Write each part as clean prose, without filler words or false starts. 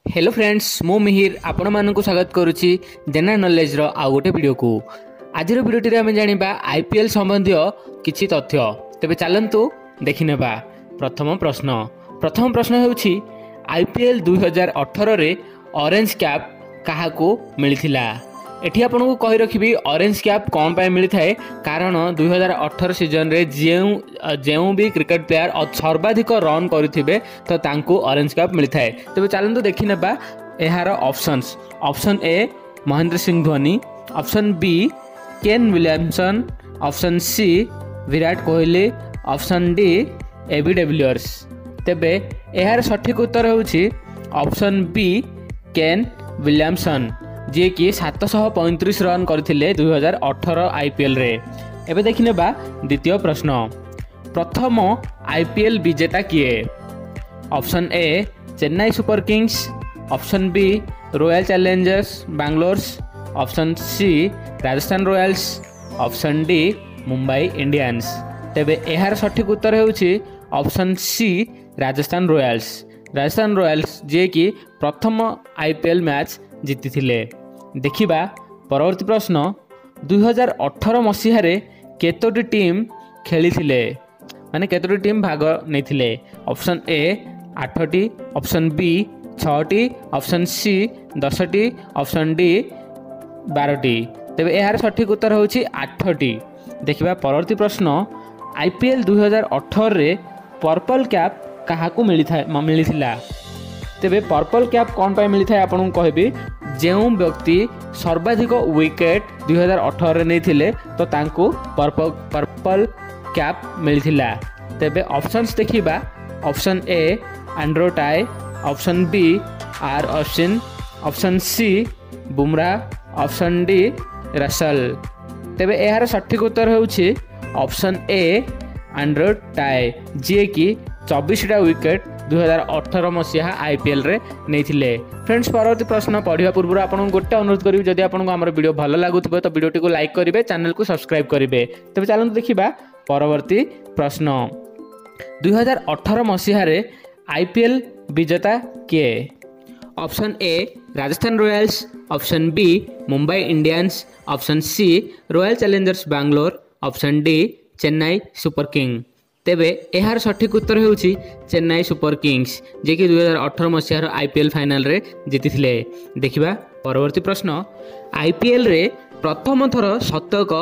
Hello friends मु मिहिर आपण मानक स्वागत करुच्ची जनरल नॉलेज रो आ गोटे वीडियो को। आज वीडियो आम जाना आईपीएल संबंधी किछि तथ्य। तेबे चलंतु देखिनेबा। प्रथम प्रश्न होउछि आईपीएल 2018 रे ऑरेंज कैप काहाको मिलिथिला। एठी आपन को कहि रखिबी ऑरेंज कैप कौन पाए मिली थाए कारण 2018 सीजन रे जेउ भी क्रिकेट प्लेयर सर्वाधिक रन करिथिबे तो तांको ऑरेंज कैप मिली थाए। तबे चलंतु देखि नेबा एहार options. Option A Mahendra Singh Dhoni, option B Kane Williamson, option C Virat Kohli, option D AB de Villiers. तेबे एहार सठिक उत्तर होउछि option B Kane Williamson ji कि 735 रन करथिले 2018 आईपीएल रे। एबे देखिनेबा द्वितीय प्रश्न। प्रथम आईपीएल विजेता किए? Option A Chennai Super Kings, option B Royal Challengers Bangalore, option C Rajasthan Royals, option D Mumbai Indians. तेबे एहार सठिक उत्तर होउछि option C Rajasthan Royals. Rajasthan Royals जे कि प्रथम आईपीएल मैच जीति थिले। देखिबा परवर्ती प्रश्न। 2018 मसीह केतोटी टीम खेली थिले माने केतोटी टीम भाग नहीं थिले? ऑप्शन ए 8टी, ऑप्शन बी 6टी, ऑप्शन सी 10टी, ऑप्शन डी 12टी। तेबे एहार सठिक उत्तर होउछि 8टी। देखिबा परवर्ती प्रश्न। आईपीएल 2018 रे पर्पल कैप काहाकू मिलिथिला? तेबे पर्पल कैप कौन पाए मिली थाए आपन को कहबी जेउ व्यक्ति सर्वाधिक विकेट 2018 रे नहीं थिले तो तांको पर्पल कैप मिलिथिला। तेबे ऑप्शंस देखिबा। Option A Andrew Tye, option B R Ashwin, option C Bumrah, option D Russell. तेबे एहार सठिक उत्तर होउछि ऑप्शन ए एंड्रो टाई जे कि 24टा विकेट 2018 मसीहा आईपीएल रे नहीं थिले। फ्रेंड्स परवर्ती प्रश्न पढ़िया पूर्व आपन गोटे अनुरोध करी जदि आपन को हमर वीडियो भलो लागुथिबे तो वीडियो को लाइक करिवे, चैनल को सब्सक्राइब करिवे। तबे चलंतु देखिबा परवर्ती प्रश्न। 2018 मसीहा रे आईपीएल विजेता किए? Option A Rajasthan Royals, option B Mumbai Indians, option C Royal Challengers Bangalore, option D Chennai Super King. तेबे एहार सठिक उत्तर होउछि चेन्नई सुपर किंग्स जे कि 2018 मसीहार आईपीएल फाइनल रे जीति थिले। देखिबा परवर्ती प्रश्न। आईपीएल रे प्रथम थर शतक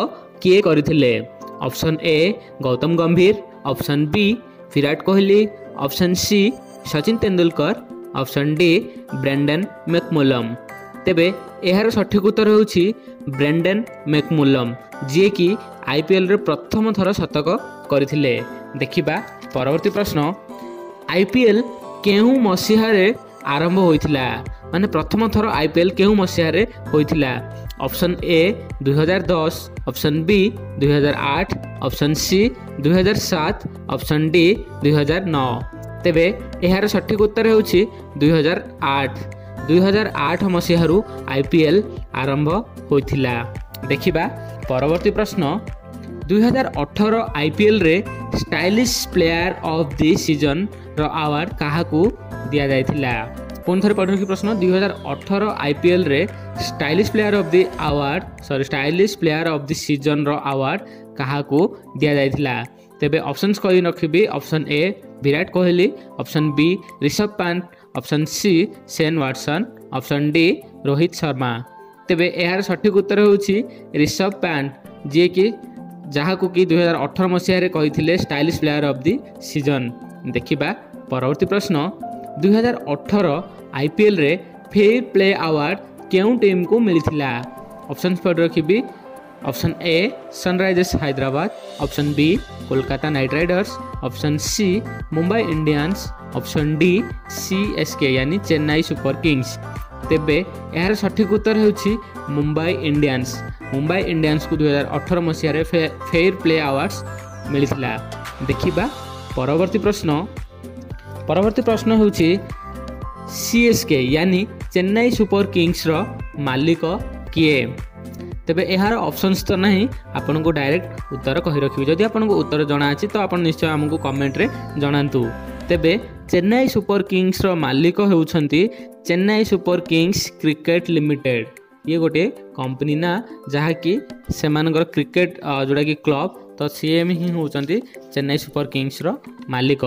किए करथिले? Option A Gautam Gambhir, option B Virat Kohli, option C Sachin Tendulkar, option D Brendon McCullum. तेबे एहार सठिक उत्तर होउछि ब्रेंडन मैकमुलम जे कि आईपीएल रे प्रथम थर शतक करथिले। देखिबा परवर्ती प्रश्न। आईपीएल केहू मसीहा रे आरंभ होइथिला माने प्रथम थर आईपीएल केहू मसीहा रे होइथिला? Option A 2010, option B 2008, option C 2007, option D 2009। तेबे एहार सठिक उत्तर होउछि 2008। 2008 मसीहारू आईपीएल आरंभ होइथिला। देखिबा परवर्ती प्रश्न। 2018 आईपीएल रे stylish player of the season रो अवार्ड काहाकू दिया जायथिला? पुन थरे पढ़न की प्रश्न। 2018 आईपीएल रे stylish player of the season रो अवार्ड काहाकू दिया जायथिला? तेबे ऑप्शंस कहि रखिबी। Option A Virat Kohli, option B Rishabh Pant, option C Shane Watson, option D Rohit Sharma. तेबे एहार सठिक उत्तर होउछि ऋषभ पंत जे कि जहाकू कि 2018 मसीह रे कहिथिले stylish player of the season. देखिबा परवर्ती प्रश्न। 2018 आईपीएल रे फेयर प्ले अवार्ड केउ टीम को मिलिथिला? ऑप्शन पढ़ रखिबी। Option A Sunrisers Hyderabad, option B Kolkata Knight Riders, option C Mumbai Indians, option D CSK यानी चेन्नई सुपर किंग्स। तेबे एहार सठिक उत्तर होउछि मुंबई इंडियंस। मुंबई इंडियंस को 2018 मसीह रे फेयर प्ले अवार्ड्स मिलिथिला। देखिबा परवर्ती प्रश्न। परवर्ती प्रश्न होउछि सीएसके यानी चेन्नई सुपर किंग्स रो मालिक किए? तेबे एहार ऑप्शंस तो नहीं आपन को डायरेक्ट उत्तर कहि रखिबे। जदि आपन को उत्तर जणा अछि तो आपन निश्चय हमकु कमेंट रे जणांतु। तेबे चेन्नई सुपर किंग्स रो मालिक होउछंती Chennai Super Kings Cricket Limited. ये गोटे कंपनी ना जहाँकि सेमानकर क्रिकेट जोड़ा कि क्लब तो सीएम ही होउछंती चेन्नई सुपर किंग्स रो मालिक।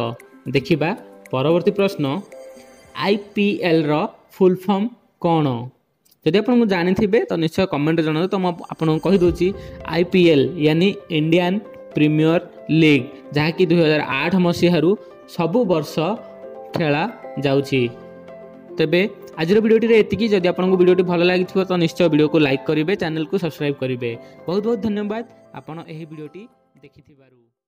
देखिबा परवर्ती प्रश्न आईपीएल रो फुल फॉर्म कौन? जदि आपन जानी तो निश्चय कमेंट जणाओ तो आपन कहि दोची आईपीएल यानी इंडियन प्रीमियर लीग जहाँकि 2008 मसीहारू सबु वर्ष खेला जाउची। तेबे आज वीडियोटी एतिकी। जदि आपको वीडियोटी भल लगी तो निश्चय वीडियो को लाइक करेंगे, चैनल को सब्सक्राइब करेंगे। बहुत बहुत धन्यवाद आपन एही वीडियोटी देखिथिबारु।